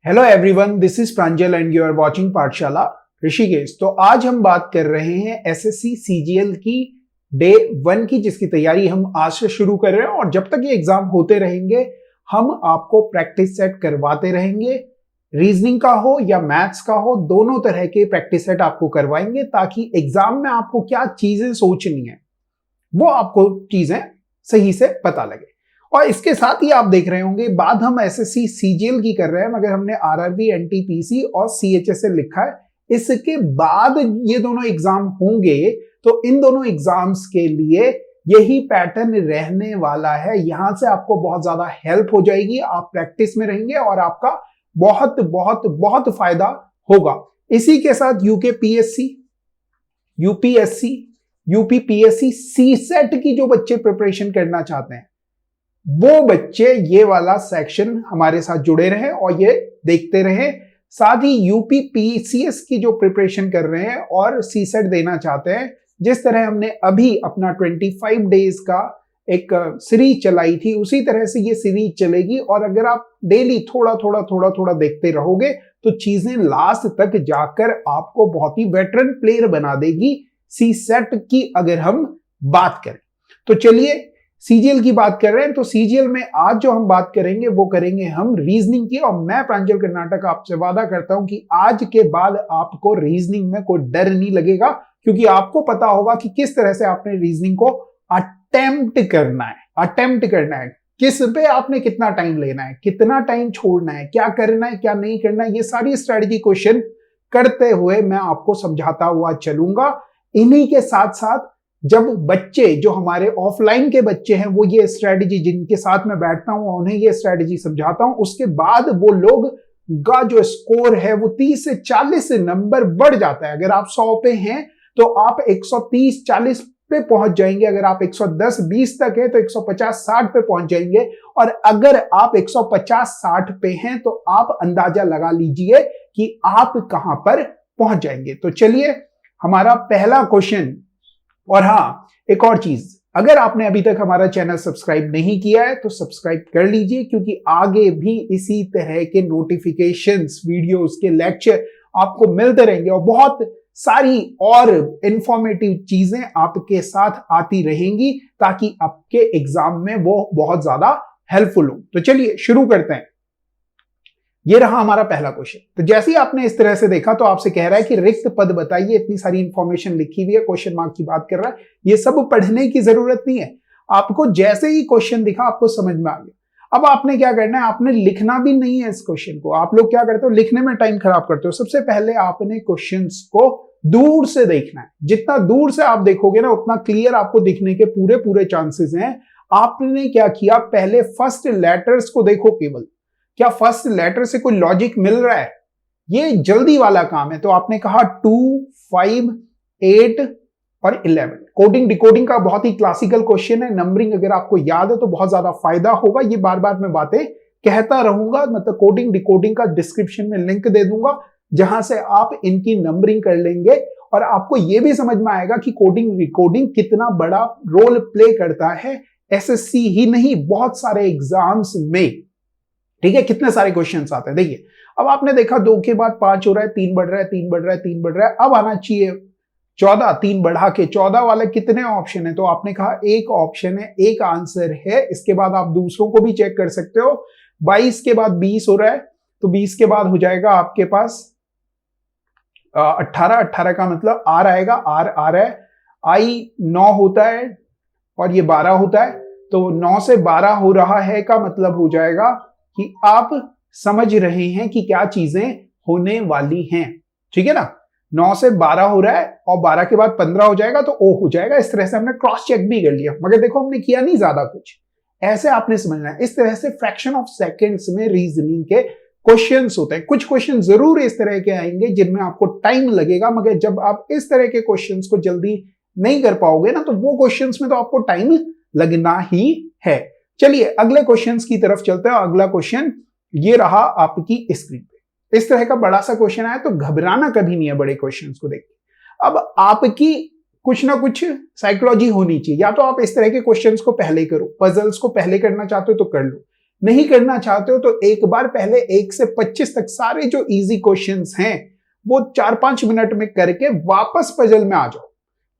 Hello everyone, this is Pranjal and you are watching Pathshala Rishikesh. तो आज हम बात कर रहे हैं एसएससी सीजीएल की डे 1 की, जिसकी तैयारी हम आज से शुरू कर रहे हैं और जब तक ये एग्जाम होते रहेंगे हम आपको प्रैक्टिस सेट करवाते रहेंगे। रीजनिंग का हो या मैथ्स का हो, दोनों तरह के प्रैक्टिस सेट आपको करवाएंगे ताकि एग्जाम में आपको क्या चीजें सोचनी है वो आपको चीजें सही से पता लगे। और इसके साथ ही आप देख रहे होंगे बात हम एसएससी सीजीएल की कर रहे हैं, मगर हमने आरआरबी, एनटीपीसी और सीएचएसएल लिखा है। इसके बाद ये दोनों एग्जाम होंगे तो इन दोनों एग्जाम्स के लिए यही पैटर्न रहने वाला है। यहां से आपको बहुत ज्यादा हेल्प हो जाएगी, आप प्रैक्टिस में रहेंगे और आपका बहुत बहुत बहुत फायदा होगा। इसी के साथ यूकेपीएससी, यूपीएससी, यूपीपीएससी, सीसेट की जो बच्चे प्रिपरेशन करना चाहते हैं वो बच्चे ये वाला सेक्शन हमारे साथ जुड़े रहे और ये देखते रहे। साथ ही यूपीपीसीएस की जो प्रिपरेशन कर रहे हैं और सीसेट देना चाहते हैं, जिस तरह हमने अभी अपना 25 डेज का एक सीरीज चलाई थी उसी तरह से ये सीरीज चलेगी। और अगर आप डेली थोड़ा थोड़ा देखते रहोगे तो चीजें लास्ट तक जाकर आपको बहुत ही वेटरन प्लेयर बना देगी सीसेट की। अगर हम बात करें तो चलिए सीजीएल की बात कर रहे हैं, तो सीजीएल में आज जो हम बात करेंगे वो करेंगे हम रीजनिंग की। और मैं प्रांजल कर्नाटक आपसे वादा करता हूं कि आज के बाद आपको रीजनिंग में कोई डर नहीं लगेगा, क्योंकि आपको पता होगा कि किस तरह से आपने रीजनिंग को अटेम्प्ट करना है, किस पे आपने कितना टाइम लेना है, कितना टाइम छोड़ना है, क्या करना है क्या नहीं करना है, ये सारी स्ट्रेटजी क्वेश्चन करते हुए मैं आपको समझाता हुआ चलूंगा। इन्हीं के साथ साथ जब बच्चे जो हमारे ऑफलाइन के बच्चे हैं वो ये स्ट्रेटजी, जिनके साथ मैं बैठता हूं उन्हें ये स्ट्रेटजी समझाता हूं, उसके बाद वो लोग का जो स्कोर है वो 30 से 40 नंबर बढ़ जाता है। अगर आप 100 पे हैं तो आप 130-40 पे पहुंच जाएंगे, अगर आप 110-20 तक है तो 150-60 पे पहुंच जाएंगे, और अगर आप 150-60 पे हैं तो आप अंदाजा लगा लीजिए कि आप कहां पर पहुंच जाएंगे। तो चलिए हमारा पहला क्वेश्चन। और हाँ, एक और चीज, अगर आपने अभी तक हमारा चैनल सब्सक्राइब नहीं किया है तो सब्सक्राइब कर लीजिए, क्योंकि आगे भी इसी तरह के नोटिफिकेशंस, वीडियोस के लेक्चर आपको मिलते रहेंगे और बहुत सारी और इंफॉर्मेटिव चीजें आपके साथ आती रहेंगी ताकि आपके एग्जाम में वो बहुत ज्यादा हेल्पफुल हो। तो चलिए शुरू करते हैं। ये रहा हमारा पहला क्वेश्चन। तो जैसे ही आपने इस तरह से देखा तो आपसे कह रहा है कि रिक्त पद बताइए, इतनी सारी इंफॉर्मेशन लिखी हुई है, क्वेश्चन मार्क की बात कर रहा है। ये सब पढ़ने की जरूरत नहीं है, आपको जैसे ही क्वेश्चन दिखा आपको समझ में आ गया। अब आपने क्या करना है, आपने लिखना भी नहीं है इस क्वेश्चन को। आप लोग क्या करते हो, लिखने में टाइम खराब करते हो। सबसे पहले आपने क्वेश्चन को दूर से देखना है। जितना दूर से आप देखोगे ना उतना क्लियर आपको दिखने के पूरे चांसेस हैं। आपने क्या किया, पहले फर्स्ट लेटर्स को देखो केवल, क्या फर्स्ट लेटर से कोई लॉजिक मिल रहा है। ये जल्दी वाला काम है। तो आपने कहा 2, 5, 8 और 11। कोडिंग डिकोडिंग का बहुत ही क्लासिकल क्वेश्चन है। नंबरिंग अगर आपको याद है तो बहुत ज्यादा फायदा होगा। ये बार बार मैं बातें कहता रहूंगा, मतलब कोडिंग डिकोडिंग का डिस्क्रिप्शन में लिंक दे दूंगा जहां से आप इनकी नंबरिंग कर लेंगे और आपको यह भी समझ में आएगा कि कोडिंग डिकोडिंग कितना बड़ा रोल प्ले करता है एसएससी ही नहीं, बहुत सारे एग्जाम्स में। ठीक है, कितने सारे क्वेश्चंस आते हैं। देखिए अब आपने देखा 2 के बाद 5 हो रहा है, 3 बढ़ रहा है, 3 बढ़ रहा है, 3 बढ़ रहा है, अब आना चाहिए 14। 3 बढ़ा के 14 वाले कितने ऑप्शन है, तो आपने कहा एक ऑप्शन है, एक आंसर है। इसके बाद आप दूसरों को भी चेक कर सकते हो। 22 के बाद 20 हो रहा है तो 20 के बाद हो जाएगा आपके पास 18। 18 का मतलब आर आएगा, आर आ रहा है। आई 9 होता है और ये 12 होता है, तो 9 से 12 हो रहा है का मतलब हो जाएगा कि आप समझ रहे हैं कि क्या चीजें होने वाली हैं। ठीक है ना, 9 से 12 हो रहा है और 12 के बाद 15 हो जाएगा तो ओ हो जाएगा। इस तरह से हमने क्रॉस चेक भी कर लिया, मगर देखो हमने किया नहीं ज्यादा कुछ। ऐसे आपने समझना है। इस तरह से फ्रैक्शन ऑफ सेकेंड्स में रीजनिंग के क्वेश्चंस होते हैं। कुछ क्वेश्चन जरूर इस तरह के आएंगे जिनमें आपको टाइम लगेगा, मगर जब आप इस तरह के क्वेश्चंस को जल्दी नहीं कर पाओगे ना तो वो क्वेश्चंस में तो आपको टाइम लगना ही है। चलिए अगले क्वेश्चंस की तरफ चलते हैं। अगला क्वेश्चन ये रहा आपकी स्क्रीन पे। इस तरह का बड़ा सा क्वेश्चन आया तो घबराना कभी नहीं है बड़े क्वेश्चंस को देख के। अब आपकी कुछ ना कुछ साइकोलॉजी होनी चाहिए। या तो आप इस तरह के क्वेश्चंस को पहले करो, पजल्स को पहले करना चाहते हो तो कर लो, नहीं करना चाहते हो तो एक बार पहले 1 से 25 तक सारे जो इजी क्वेश्चंस हैं वो 4-5 मिनट में करके वापस पजल में आ जाओ।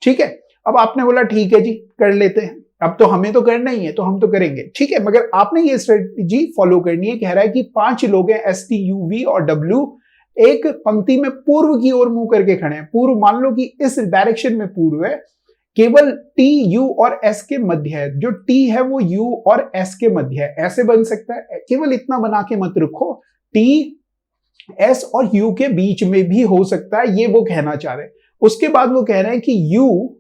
ठीक है, अब आपने बोला ठीक है जी कर लेते हैं, अब तो हमें तो करना ही है तो हम तो करेंगे। ठीक है, मगर आपने ये स्ट्रेटजी फॉलो करनी है। कह रहा है कि 5 लोग हैं एस टी यू वी और डब्ल्यू, एक पंक्ति में पूर्व की ओर मुंह करके खड़े हैं। पूर्व मान लो कि इस डायरेक्शन में पूर्व है, केवल टी यू और एस के मध्य है। जो टी है वो यू और एस के मध्य है, ऐसे बन सकता है। केवल इतना बना के मत रखो, टी एस और यू के बीच में भी हो सकता है, ये वो कहना चाह रहे हैं। उसके बाद वो कह रहे हैं कि यू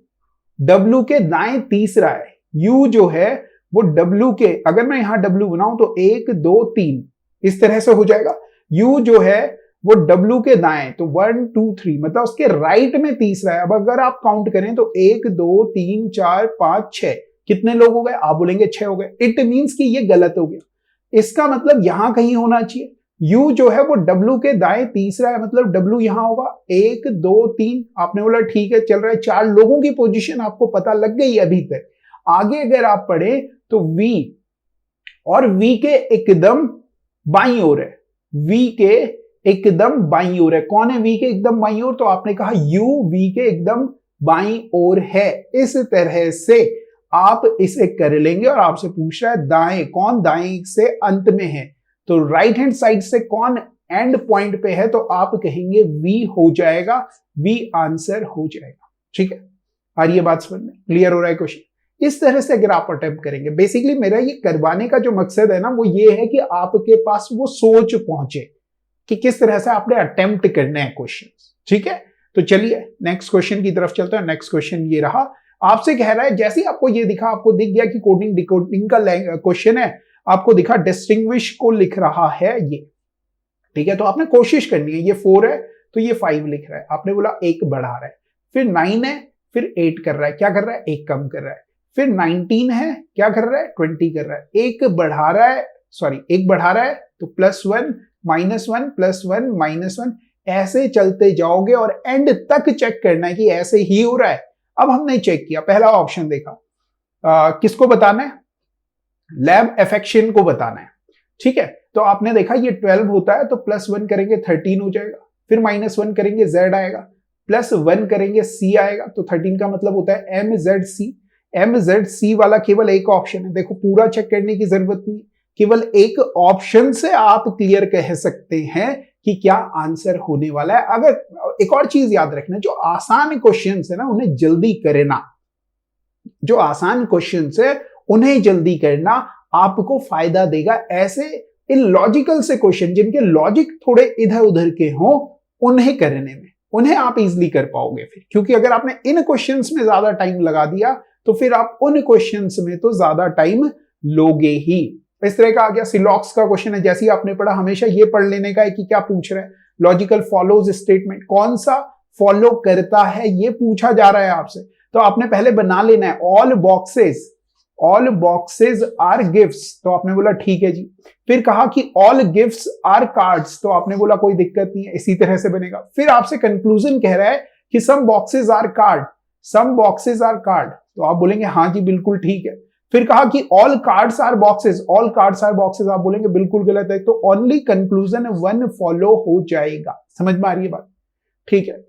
डब्ल्यू के दाएं तीसरा है। यू जो है वो डब्ल्यू के, अगर मैं यहां डब्ल्यू बनाऊं तो 1 2 3 इस तरह से हो जाएगा। यू जो है वो डब्ल्यू के दाएं, तो 1 2 3 मतलब उसके राइट में तीसरा है। अब अगर आप काउंट करें तो 1 2 3 4 5 6, कितने लोग हो गए? आप बोलेंगे 6 हो गए। इट मींस कि ये गलत हो गया। इसका मतलब यहां कहीं होना चाहिए। U जो है वो W के दाएं तीसरा है, मतलब W यहां होगा। 1 2 3, आपने बोला ठीक है चल रहा है। 4 लोगों की पोजीशन आपको पता लग गई अभी तक। आगे अगर आप पढ़े तो V, और V के एकदम बाईं ओर है। V के एकदम बाईं ओर है। कौन है V के एकदम बाईं ओर? तो आपने कहा U V के एकदम बाईं ओर है। इस तरह से आप इसे कर लेंगे। और आपसे पूछ रहा है दाएं, कौन दाएं से अंत में है? तो राइट हैंड साइड से कौन एंड पॉइंट पे है? तो आप कहेंगे V हो जाएगा, V आंसर हो जाएगा। ठीक है, आ रही है बात समझ में? क्लियर हो रहा है क्वेश्चन? इस तरह से अगर आप अटेम्प्ट करेंगे, बेसिकली मेरा ये करवाने का जो मकसद है ना वो ये है कि आपके पास वो सोच पहुंचे कि किस तरह से आपने अटेम्प्ट करने हैं क्वेश्चन। ठीक है, तो चलिए नेक्स्ट क्वेश्चन की तरफ चलते हैं। नेक्स्ट क्वेश्चन ये रहा, आपसे कह रहा है जैसे ही आपको ये दिखा, आपको दिख गया कि कोडिंग डिकोडिंग का क्वेश्चन है, आपको दिखा डिस्टिंग्विश को लिख रहा है ये। ठीक है, तो आपने कोशिश करनी है। ये 4 है तो ये 5 लिख रहा है। आपने बोला 1 बढ़ा रहा है, फिर 9 है, फिर 8 कर रहा है। क्या कर रहा है? 1 कम कर रहा है। फिर 19 है, क्या कर रहा है? 20 कर रहा है। 1 बढ़ा रहा है, सॉरी 1 बढ़ा रहा है तो +1 -1 +1 -1, ऐसे चलते जाओगे और एंड तक चेक करना है कि ऐसे ही हो रहा है। अब हमने चेक किया, पहला ऑप्शन देखा, किसको बताना है? लैब एफेक्शन को बताना है। ठीक है, तो आपने देखा ये 12 होता है तो +1 करेंगे 13 हो जाएगा। फिर -1 करेंगे Z आएगा, +1 करेंगे C आएगा। तो 13 का मतलब होता है MZC। MZC वाला केवल एक ऑप्शन है। देखो पूरा चेक करने की जरूरत नहीं, केवल एक ऑप्शन से आप क्लियर कह सकते हैं कि क्या आंसर होने वाला है। अगर एक और चीज याद रखना, जो आसान क्वेश्चन है ना उन्हें जल्दी करना, जो आसान क्वेश्चन है उन्हें जल्दी करना आपको फायदा देगा। ऐसे इन लॉजिकल से क्वेश्चन जिनके लॉजिक थोड़े इधर उधर के हों, उन्हें करने में, उन्हें आप इजीली कर पाओगे फिर। क्योंकि अगर आपने इन क्वेश्चंस में ज्यादा टाइम लगा दिया तो फिर आप उन क्वेश्चंस में तो ज्यादा टाइम लोगे ही। इस तरह का आ गया। सिलॉक्स का क्वेश्चन है, जैसे ही आपने पढ़ा हमेशा ये पढ़ लेने का है कि क्या पूछ रहा है। लॉजिकल फॉलोज स्टेटमेंट, कौन सा फॉलो करता है ये पूछा जा रहा है आपसे। तो आपने पहले बना लेना है ऑल बॉक्सेस आर गिफ्ट्स। तो आपने बोला ठीक है जी। फिर कहा कि ऑल गिफ्ट्स आर कार्ड्स। तो आपने बोला कोई दिक्कत नहीं है, इसी तरह से बनेगा। फिर आपसे कंक्लूजन कह रहा है कि some boxes are card, some boxes are card. तो आप बोलेंगे हाँ जी बिल्कुल ठीक है। फिर कहा कि all cards are boxes, all cards are boxes. आप बोलेंगे बिल्कुल गलत है। तो ओनली कंक्लूजन 1 फॉलो हो जाएगा। समझ में आ रही है बात? ठीक है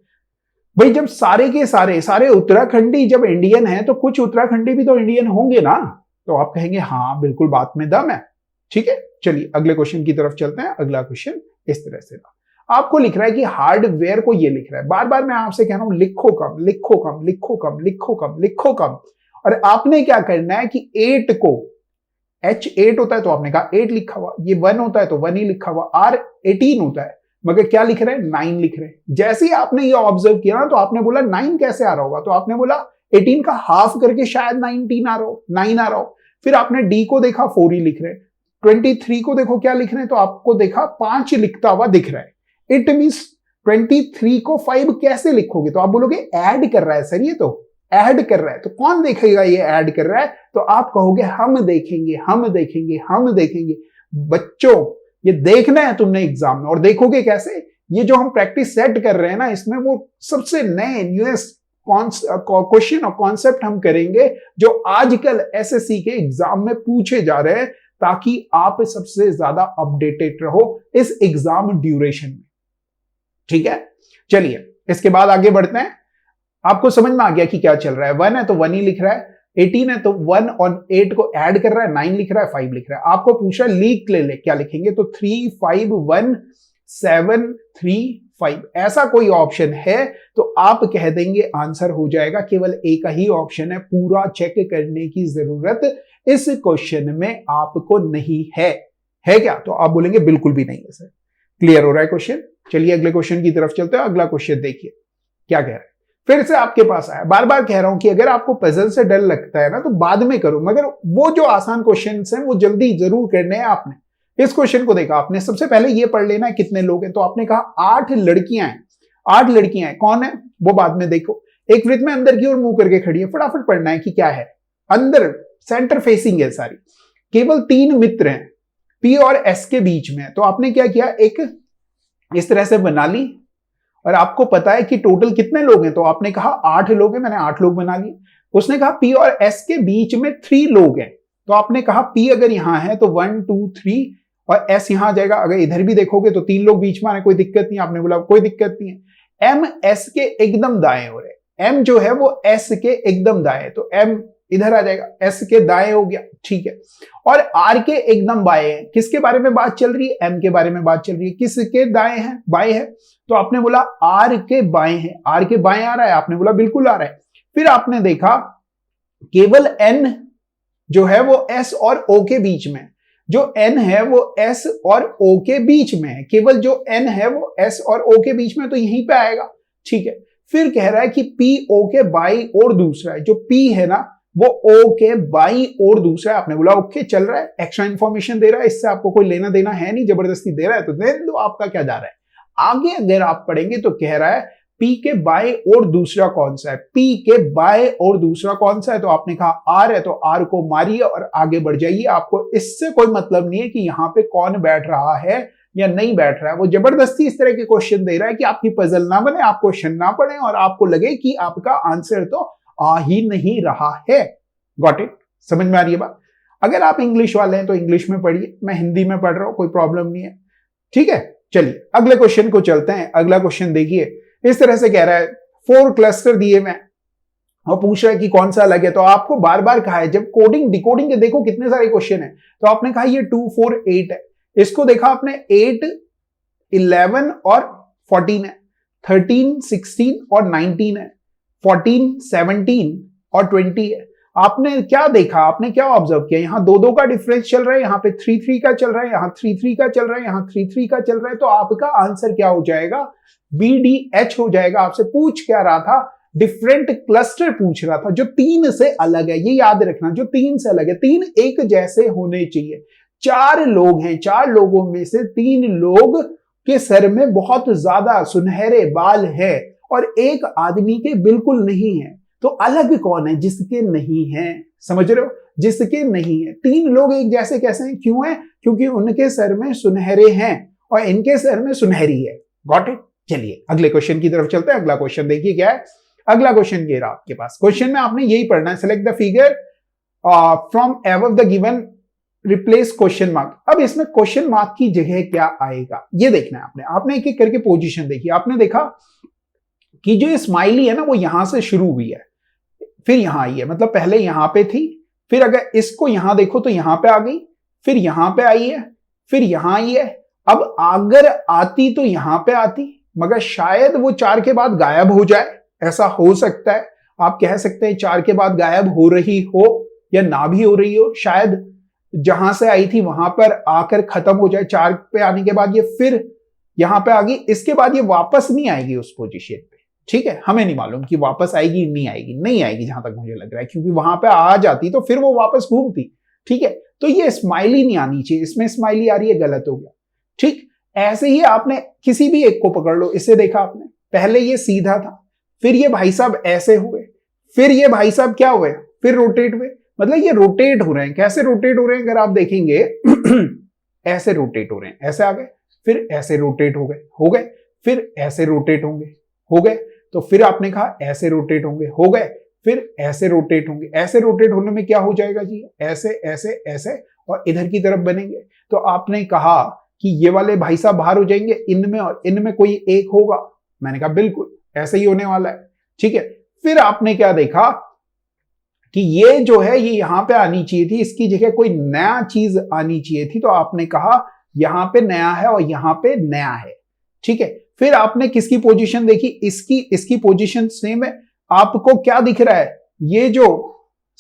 भाई, जब सारे के सारे उत्तराखंडी जब इंडियन हैं तो कुछ उत्तराखंडी भी तो इंडियन होंगे ना। तो आप कहेंगे हाँ बिल्कुल बात में दम है। ठीक है, चलिए अगले क्वेश्चन की तरफ चलते हैं। अगला क्वेश्चन इस तरह से आपको लिख रहा है कि हार्डवेयर को ये लिख रहा है। बार बार मैं आपसे कह रहा हूं लिखो कम, लिखो कम, लिखो कम, लिखो कम, लिखो कम। और आपने क्या करना है कि 8 को, H8 होता है तो आपने कहा 8 लिखा हुआ, ये 1 होता है तो 1 ही लिखा हुआ, R18 होता है मगर क्या लिख रहे हैं? 9 लिख रहे हैं। जैसे ही आपने ये ऑब्जर्व किया ना तो आपने बोला 9 कैसे आ रहा होगा? तो आपने बोला 18 का हाफ करके शायद 19 आ रहा हो, 9 आ रहा हो। फिर आपने D को देखा 4 ही लिख रहे हैं। 23 को देखो क्या लिख रहे हैं, तो आपको देखा 5 लिखता हुआ दिख रहा है। इट मींस 23 को 5 कैसे लिखोगे? तो आप बोलोगे ऐड कर रहा है सर, ये तो ऐड कर रहा है। तो कौन देखेगा ये ऐड कर रहा है? तो आप कहोगे हम देखेंगे, हम देखेंगे, हम देखेंगे। बच्चों ये देखना है तुमने एग्जाम में, और देखोगे कैसे? ये जो हम प्रैक्टिस सेट कर रहे हैं ना, इसमें वो सबसे नए न्यूएस्ट क्वेश्चन और कॉन्सेप्ट हम करेंगे जो आजकल एसएससी के एग्जाम में पूछे जा रहे हैं, ताकि आप सबसे ज्यादा अपडेटेड रहो इस एग्जाम ड्यूरेशन में। ठीक है, चलिए इसके बाद आगे बढ़ते हैं। आपको समझ में आ गया कि क्या चल रहा है। 1 है तो 1 ही लिख रहा है, 18 है तो 1 और 8 को ऐड कर रहा है, 9 लिख रहा है, 5 लिख रहा है। आपको पूछा लीक ले ले, क्या लिखेंगे? तो 3 5 1 7 3 5 ऐसा कोई ऑप्शन है तो आप कह देंगे आंसर हो जाएगा। केवल एक ही ऑप्शन है, पूरा चेक करने की जरूरत इस क्वेश्चन में आपको नहीं है क्या? तो आप बोलेंगे बिल्कुल भी नहीं है सर। क्लियर हो रहा है क्वेश्चन? चलिए अगले क्वेश्चन की तरफ चलते हैं। अगला क्वेश्चन देखिए क्या कह रहा है। फिर से आपके पास आया, बार बार कह रहा हूं कि अगर आपको पजल से डर लगता है ना तो बाद में करो, मगर वो जो आसान क्वेश्चन हैं वो जल्दी जरूर करने हैं आपने। इस क्वेश्चन को देखा आपने, सबसे पहले ये पढ़ लेना है कितने लोग हैं। तो आपने कहा 8 लड़कियां हैं, 8 लड़कियां हैं, कौन है वो बाद में देखो। एक वृत्त में अंदर की ओर मुंह करके खड़ी है, फटाफट पढ़ना है कि क्या है। अंदर सेंटर फेसिंग है सारी। केवल 3 मित्र हैं, पी और एस के बीच में। तो आपने क्या किया, एक इस तरह से बना ली और आपको पता है कि टोटल कितने लोग हैं। तो आपने कहा 8 लोग हैं, मैंने 8 लोग बना लिए। उसने कहा पी और एस के बीच में 3 लोग हैं। तो आपने कहा पी अगर यहां है तो 1 2 3 और एस यहां आ जाएगा। अगर इधर भी देखोगे तो 3 लोग बीच में आ रहे हैं, कोई दिक्कत नहीं। आपने बोला कोई दिक्कत नहीं है। एम एस के एकदम दाएं हो रहे, एम जो है वो एस के एकदम दाएं, तो एम इधर आ जाएगा, एस के दाएं हो गया, ठीक है। और आर के एकदम बाएं है। किसके बारे में बात चल रही है? एम के बारे में बात चल रही है। किसके दाएं है? बाएं है। तो आपने बोला आर के बाएं है। आर के बाएं आ रहा है? आपने बोला बिल्कुल आ रहा है। फिर आपने देखा केवल एन जो है वो एस और ओ के बीच में, जो एन है वो एस और ओ के बीच में है। केवल जो एन है वो एस और ओ के बीच में, तो यहीं पे आएगा, ठीक है। फिर कह रहा है कि पी ओ के बाई और दूसरा है। जो पी है ना वो ओ के बाई और दूसरा है। आपने बोला ओके चल रहा है, एक्स्ट्रा इंफॉर्मेशन दे रहा है, इससे आपको कोई लेना देना है नहीं, जबरदस्ती दे रहा है तो दे दो, आपका क्या जा रहा है। आगे अगर आप पढ़ेंगे तो कह रहा है पी के बाएं और दूसरा कौन सा है? पी के बाएं और दूसरा कौन सा है? तो आपने कहा आर है, तो आर को मारिए और आगे बढ़ जाइए। आपको इससे कोई मतलब नहीं है कि यहां पे कौन बैठ रहा है या नहीं बैठ रहा है। वो जबरदस्ती इस तरह के क्वेश्चन दे रहा है कि आपकी पजल ना बने, आप क्वेश्चन ना पढ़े और आपको लगे कि आपका आंसर तो आ ही नहीं रहा है। Got it? समझ में आ रही है बात? अगर आप इंग्लिश वाले हैं तो इंग्लिश में पढ़िए, मैं हिंदी में पढ़ रहा हूं, कोई प्रॉब्लम नहीं है, ठीक है। चलिए अगले क्वेश्चन को चलते हैं। अगला क्वेश्चन देखिए, इस तरह से कह रहा है 4 क्लस्टर दिए हुए और पूछ रहा है कि कौन सा अलग है। तो आपको बार बार कहा है, जब कोडिंग डिकोडिंग के देखो कितने सारे क्वेश्चन है, तो आपने कहा ये 2 4 8 है। इसको देखा आपने 8 11 और 14 है, 13 16 और 19 है, 14 17 और 20 है। आपने क्या देखा, आपने क्या ऑब्जर्व किया? यहां 2 का डिफरेंस चल रहा है, यहां पे 3 3 का चल रहा है, यहां 3 3 का चल रहा है, यहां 3 3 का चल रहा है। तो आपका आंसर क्या हो जाएगा? BDH हो जाएगा। आपसे पूछ क्या रहा था? डिफरेंट क्लस्टर पूछ रहा था जो 3 से अलग है। ये याद रखना, जो 3 से अलग है। 3 एक जैसे होने चाहिए। 4 लोग हैं, 4 लोगों में से 3 लोग के सर में बहुत ज्यादा सुनहरे बाल है और एक आदमी के बिल्कुल नहीं है। तो अलग कौन है? जिसके नहीं है। समझ रहे हो? जिसके नहीं है। 3 लोग एक जैसे कैसे हैं? क्यों है? क्योंकि उनके सर में सुनहरे हैं और इनके सर में सुनहरी है। Got it? चलिए अगले क्वेश्चन की तरफ चलते हैं। अगला क्वेश्चन देखिए क्या है। अगला क्वेश्चन ये रहा आपके पास। क्वेश्चन में आपने यही पढ़ना है, select the figure from above the given, replace question mark. अब इसमें क्वेश्चन मार्क की जगह क्या आएगा ये देखना है आपने एक एक करके पोजीशन देखी। आपने देखा कि जो स्माइली है ना वो यहां से शुरू हुई है, फिर यहां आई है, मतलब पहले यहां पे थी, फिर अगर इसको यहां देखो तो यहां पे आ गई, फिर यहां पे आई है, फिर यहां आई है। अब अगर आती तो यहां पे आती, मगर शायद वो 4 के बाद गायब हो जाए, ऐसा हो सकता है। आप कह सकते हैं 4 के बाद गायब हो रही हो या ना भी हो रही हो, शायद जहां से आई थी वहां पर आकर खत्म हो जाए। 4 पे आने के बाद ये फिर यहां पे आ गई, इसके बाद ये वापस नहीं आएगी उस पोजीशन पे, ठीक है। हमें नहीं मालूम कि वापस आएगी नहीं आएगी, नहीं आएगी जहां तक मुझे लग रहा है, क्योंकि वहां पे आ जाती तो फिर वो वापस घूमती, ठीक है। तो ये स्माइली नहीं आनी चाहिए, इसमें स्माइली आ रही है, गलत हो गया, ठीक। ऐसे ही आपने किसी भी एक को पकड़ लो, इससे देखा आपने, पहले ये सीधा था, फिर ये भाई साहब ऐसे हुए, फिर ये भाई साहब क्या हुए, फिर रोटेट हुए। मतलब ये रोटेट हो रहे हैं। कैसे रोटेट हो रहे हैं अगर आप देखेंगे ऐसे रोटेट हो रहे हैं, ऐसे आ गए, फिर ऐसे रोटेट हो गए, फिर ऐसे रोटेट होंगे, हो गए, तो फिर आपने कहा ऐसे रोटेट होंगे, हो गए, फिर ऐसे रोटेट होंगे। ऐसे रोटेट होने में क्या हो जाएगा जी? ऐसे ऐसे ऐसे, और इधर की तरफ बनेंगे। तो आपने कहा कि ये वाले भाई साहब बाहर हो जाएंगे, इनमें और इनमें कोई एक होगा। मैंने कहा बिल्कुल ऐसे ही होने वाला है। ठीक है, फिर आपने क्या देखा कि ये जो है ये यहां पे आनी चाहिए थी, इसकी जगह कोई नया चीज आनी चाहिए थी। तो आपने कहा यहां पे नया है और यहां पे नया है। ठीक है, फिर आपने किसकी पोजीशन देखी, इसकी पोजीशन सेम है। आपको क्या दिख रहा है, ये जो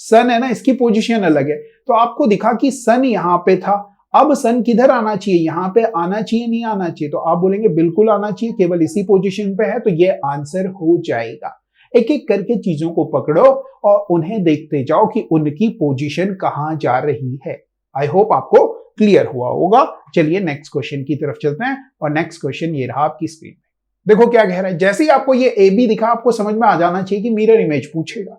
सन है ना इसकी पोजीशन अलग है। तो आपको दिखा कि सन यहां पे था, अब सन किधर आना चाहिए, यहां पे आना चाहिए नहीं आना चाहिए। तो आप बोलेंगे बिल्कुल आना चाहिए, केवल इसी पोजीशन पे है, तो ये आंसर हो जाएगा। एक एक करके चीजों को पकड़ो और उन्हें देखते जाओ कि उनकी पोजीशन कहां जा रही है। आई होप आपको क्लियर हुआ होगा। चलिए नेक्स्ट क्वेश्चन की तरफ चलते हैं और नेक्स्ट क्वेश्चन ये रहा आपकी स्क्रीन में। देखो क्या कह रहा है, जैसे ही आपको ये ए बी दिखा आपको समझ में आ जाना चाहिए कि मिरर इमेज पूछेगा,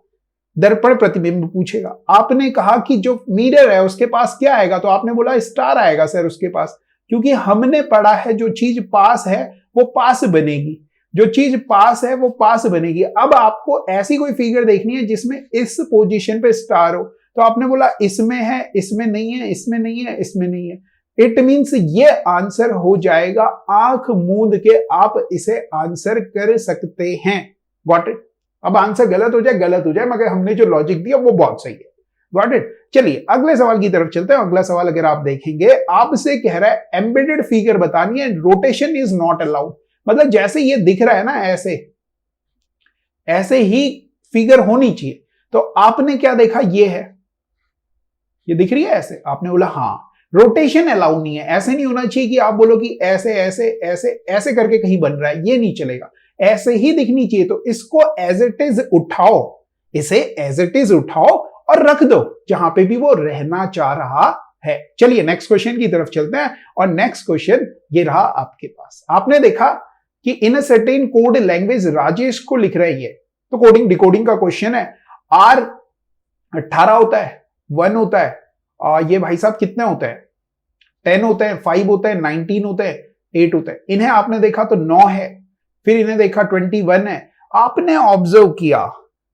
दर्पण प्रतिबिंब पूछेगा। आपने कहा कि जो मिरर है उसके पास क्या आएगा, तो आपने बोला स्टार आएगा सर उसके पास, क्योंकि हमने पढ़ा है जो चीज पास है वो पास बनेगी, जो चीज पास है वो पास बनेगी। अब आपको ऐसी कोई फिगर देखनी है जिसमें इस पोजीशन पे स्टार हो, तो आपने बोला इसमें है, इसमें नहीं है, इसमें नहीं है, इसमें नहीं है। इट मींस ये आंसर हो जाएगा। आंख मूंद के आप इसे आंसर कर सकते हैं। Got it. अब आंसर गलत हो जाए, मगर हमने जो लॉजिक दिया वो बहुत सही है। Got it. चलिए अगले सवाल की तरफ चलते हैं। अगला सवाल अगर आप देखेंगे, आपसे कह रहा है एम्बेडेड फिगर बतानी है, रोटेशन इज नॉट अलाउड। मतलब जैसे ये दिख रहा है ना, ऐसे ही फिगर होनी चाहिए। तो आपने क्या देखा, ये है, ये दिख रही है ऐसे, आपने बोला हाँ। रोटेशन अलाउ नहीं है, ऐसे नहीं होना चाहिए कि आप बोलो कि ऐसे ऐसे ऐसे ऐसे करके कहीं बन रहा है, ये नहीं चलेगा, ऐसे ही दिखनी चाहिए। तो इसको एज इट इज उठाओ, इसे एज इट इज उठाओ और रख दो जहां पे भी वो रहना चाह रहा है। चलिए नेक्स्ट क्वेश्चन की तरफ चलते हैं और नेक्स्ट क्वेश्चन ये रहा आपके पास। आपने देखा कि in a certain code language Rajesh को लिख रही है, तो कोडिंग डिकोडिंग का क्वेश्चन है। आर 18 होता है, 1 होता है, और ये भाई साहब कितने होते हैं, 10 होते हैं, 5 होते हैं, 19 होते हैं, 8 होते हैं। इन्हें आपने देखा तो 9 है, फिर इन्हें देखा 21 है। आपने ऑब्जर्व किया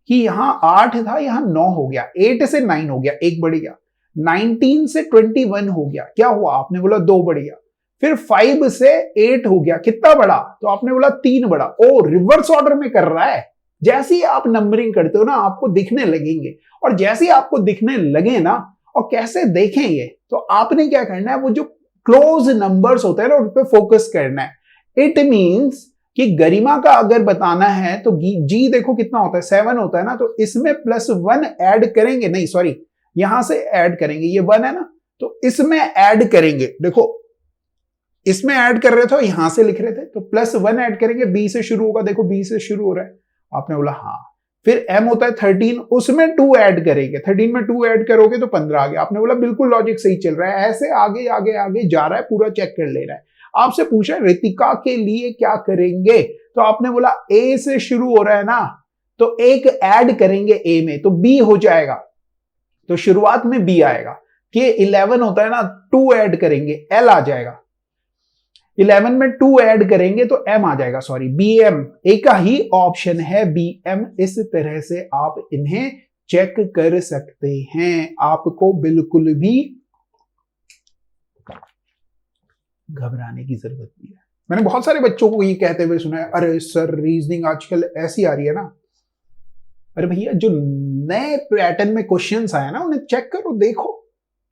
कि यहां 8 था, यहां 9 हो गया, 8 से 9 हो गया, एक बढ़ गया, 19 से 21 हो गया, क्या हुआ, आपने बोला 2 बढ़ गया, फिर 5 से 8 हो गया, कितना बढ़ा, तो आपने बोला 3 बढ़ा। ओ, रिवर्स ऑर्डर में कर रहा है। जैसे ही आप नंबरिंग करते हो ना आपको दिखने लगेंगे, और जैसे ही आपको दिखने लगे ना, और कैसे देखेंगे, तो आपने क्या करना है, वो जो क्लोज नंबर्स होते हैं ना उन पे फोकस करना है। इट मींस कि गरिमा का अगर बताना है तो जी देखो कितना होता है, 7 होता है ना, तो इसमें +1 ऐड करेंगे, नहीं सॉरी यहां से ऐड करेंगे, ये 1 है ना, तो इसमें ऐड करेंगे। देखो इसमें ऐड कर रहे थे, यहां से लिख रहे थे, तो +1 ऐड करेंगे, बी से शुरू होगा, देखो बी से शुरू हो रहा है, आपने बोला हाँ। फिर m होता है 13, उसमें 2 ऐड करेंगे, 13 में 2 ऐड करोगे तो 15 आ गया, आपने बोला बिल्कुल लॉजिक सही चल रहा है। ऐसे आगे आगे आगे जा रहा है, पूरा चेक कर ले रहा है। आपसे पूछा रितिका के लिए क्या करेंगे, तो आपने बोला ए से शुरू हो रहा है ना, तो एक ऐड करेंगे ए में, तो बी हो जाएगा, तो शुरुआत में बी आएगा। कि 11 होता है ना, 2 ऐड करेंगे, एल आ जाएगा, 11 में 2 ऐड करेंगे तो m आ जाएगा, सॉरी bm, एक का ही ऑप्शन है bm। इस तरह से आप इन्हें चेक कर सकते हैं, आपको बिल्कुल भी घबराने की जरूरत नहीं है। मैंने बहुत सारे बच्चों को ये कहते हुए सुना है, अरे सर रीजनिंग आजकल ऐसी आ रही है ना। अरे भैया जो नए पैटर्न में क्वेश्चंस आए ना उन्हें चेक करो, देखो,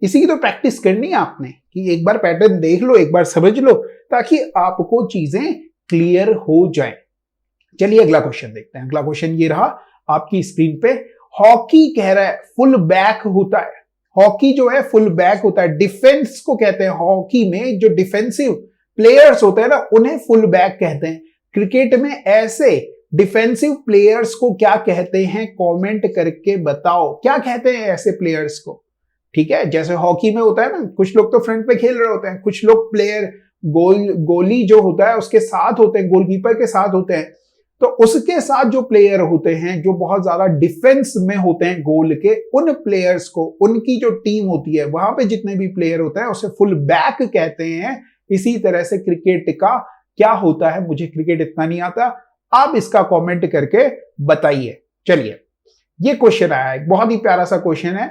इसी की तो प्रैक्टिस करनी है आपने, कि एक बार पैटर्न देख लो, एक बार समझ लो, ताकि आपको चीजें क्लियर हो जाएं। चलिए अगला क्वेश्चन देखते हैं। अगला क्वेश्चन ये रहा आपकी स्क्रीन पे। हॉकी कह रहा है फुल बैक होता है, हॉकी जो है फुल बैक होता है, डिफेंस को कहते हैं। हॉकी में जो डिफेंसिव प्लेयर्स होते हैं ना उन्हें फुल बैक कहते हैं। क्रिकेट में ऐसे डिफेंसिव प्लेयर्स को क्या कहते हैं, कमेंट करके बताओ, क्या कहते हैं ऐसे प्लेयर्स को। ठीक है, जैसे हॉकी में होता है ना, कुछ लोग तो फ्रंट पे खेल रहे होते हैं, कुछ लोग प्लेयर गोली जो होता है उसके साथ होते हैं, गोलकीपर के साथ होते हैं, तो उसके साथ जो प्लेयर होते हैं जो बहुत ज्यादा डिफेंस में होते हैं गोल के, उन प्लेयर्स को, उनकी जो टीम होती है वहां पे जितने भी प्लेयर होते हैं उसे फुल बैक कहते हैं। इसी तरह से क्रिकेट का क्या होता है, मुझे क्रिकेट इतना नहीं आता, आप इसका कमेंट करके बताइए। चलिए ये क्वेश्चन आया है, बहुत ही प्यारा सा क्वेश्चन है।